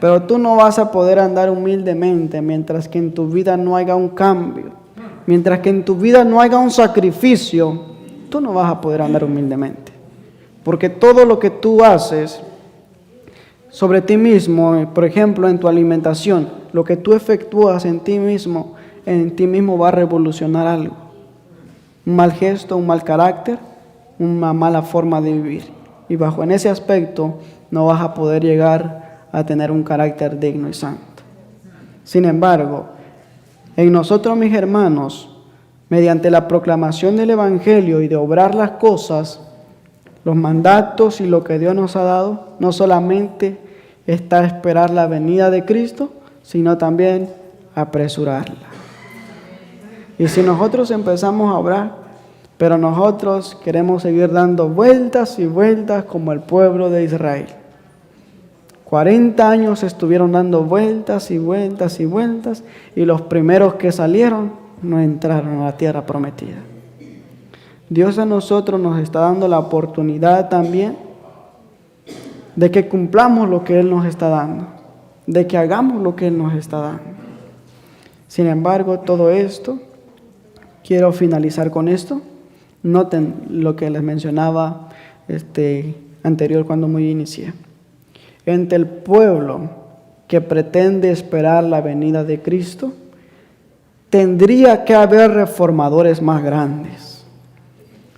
Pero tú no vas a poder andar humildemente mientras que en tu vida no haya un cambio, mientras que en tu vida no haya un sacrificio. Tú no vas a poder andar humildemente, porque todo lo que tú haces sobre ti mismo, por ejemplo, en tu alimentación, lo que tú efectúas en ti mismo va a revolucionar algo. Un mal gesto, un mal carácter, una mala forma de vivir. Y bajo en ese aspecto no vas a poder llegar a tener un carácter digno y santo. Sin embargo, en nosotros, mis hermanos, mediante la proclamación del Evangelio y de obrar las cosas, los mandatos y lo que Dios nos ha dado, no solamente está a esperar la venida de Cristo, sino también apresurarla. Y si nosotros empezamos a obrar, pero nosotros queremos seguir dando vueltas y vueltas como el pueblo de Israel. 40 años estuvieron dando vueltas y vueltas y vueltas, y los primeros que salieron no entraron a la tierra prometida. Dios a nosotros nos está dando la oportunidad también de que cumplamos lo que Él nos está dando, de que hagamos lo que Él nos está dando. Sin embargo, todo esto, quiero finalizar con esto. Noten lo que les mencionaba anterior cuando me inicié. Entre el pueblo que pretende esperar la venida de Cristo, tendría que haber reformadores más grandes.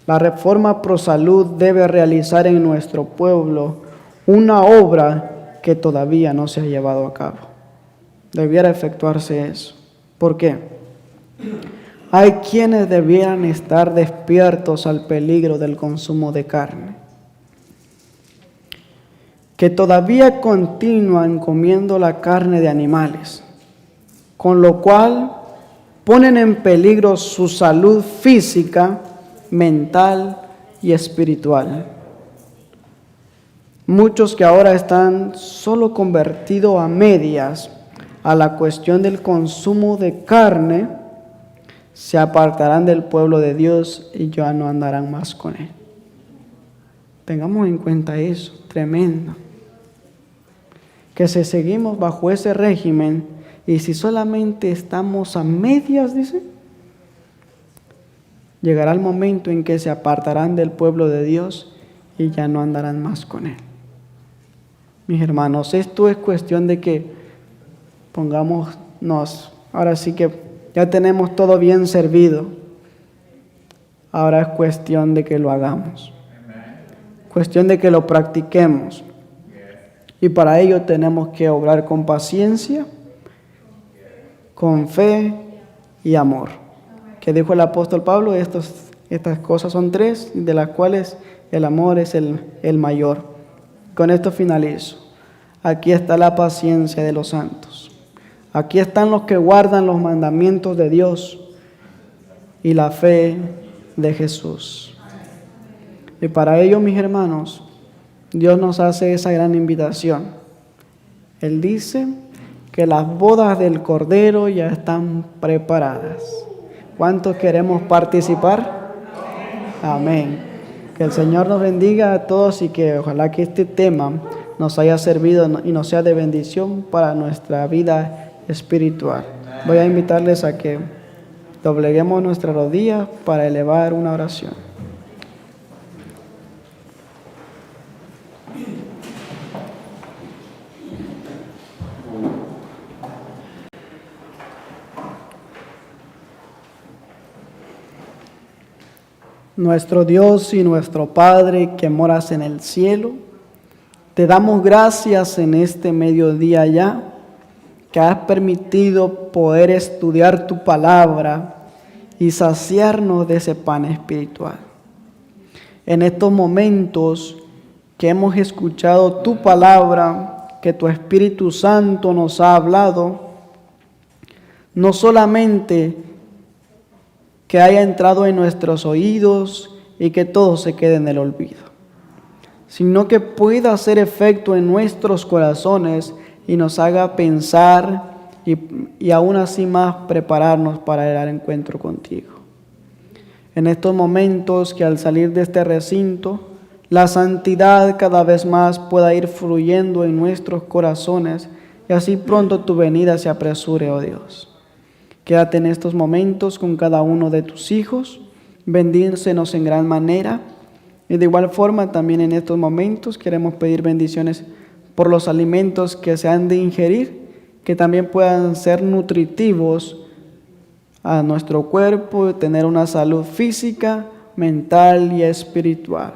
La Reforma Pro Salud debe realizar en nuestro pueblo una obra que todavía no se ha llevado a cabo. Debiera efectuarse eso. ¿Por qué? Hay quienes debieran estar despiertos al peligro del consumo de carne, que todavía continúan comiendo la carne de animales, con lo cual ponen en peligro su salud física, mental y espiritual. Muchos que ahora están solo convertidos a medias a la cuestión del consumo de carne, se apartarán del pueblo de Dios y ya no andarán más con Él. Tengamos en cuenta eso, tremendo. Que si seguimos bajo ese régimen y si solamente estamos a medias, dice, llegará el momento en que se apartarán del pueblo de Dios y ya no andarán más con Él. Mis hermanos, esto es cuestión de que pongámonos, ahora sí que ya tenemos todo bien servido. Ahora es cuestión de que lo hagamos. Cuestión de que lo practiquemos. Y para ello tenemos que obrar con paciencia, con fe y amor. Que dijo el apóstol Pablo, estas cosas son tres, de las cuales el amor es el mayor. Con esto finalizo. Aquí está la paciencia de los santos. Aquí están los que guardan los mandamientos de Dios y la fe de Jesús. Y para ello, mis hermanos, Dios nos hace esa gran invitación. Él dice que las bodas del Cordero ya están preparadas. ¿Cuántos queremos participar? Amén. Que el Señor nos bendiga a todos y que ojalá que este tema nos haya servido y nos sea de bendición para nuestra vida espiritual. Voy a invitarles a que dobleguemos nuestras rodillas para elevar una oración. Nuestro Dios y nuestro Padre que moras en el cielo, te damos gracias en este mediodía ya, que has permitido poder estudiar tu palabra y saciarnos de ese pan espiritual. En estos momentos que hemos escuchado tu palabra, que tu Espíritu Santo nos ha hablado, no solamente que haya entrado en nuestros oídos y que todo se quede en el olvido, sino que pueda hacer efecto en nuestros corazones y nos haga pensar y aún así más prepararnos para el encuentro contigo. En estos momentos que al salir de este recinto, la santidad cada vez más pueda ir fluyendo en nuestros corazones y así pronto tu venida se apresure, oh Dios. Quédate en estos momentos con cada uno de tus hijos, bendícenos en gran manera. Y de igual forma también en estos momentos queremos pedir bendiciones por los alimentos que se han de ingerir, que también puedan ser nutritivos a nuestro cuerpo, tener una salud física, mental y espiritual.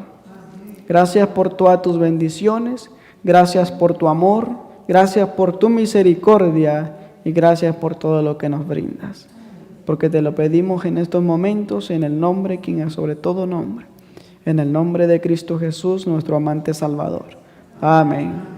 Gracias por todas tus bendiciones, gracias por tu amor, gracias por tu misericordia y gracias por todo lo que nos brindas. Porque te lo pedimos en estos momentos en el nombre, quien es sobre todo nombre. En el nombre de Cristo Jesús, nuestro amante Salvador. Amén.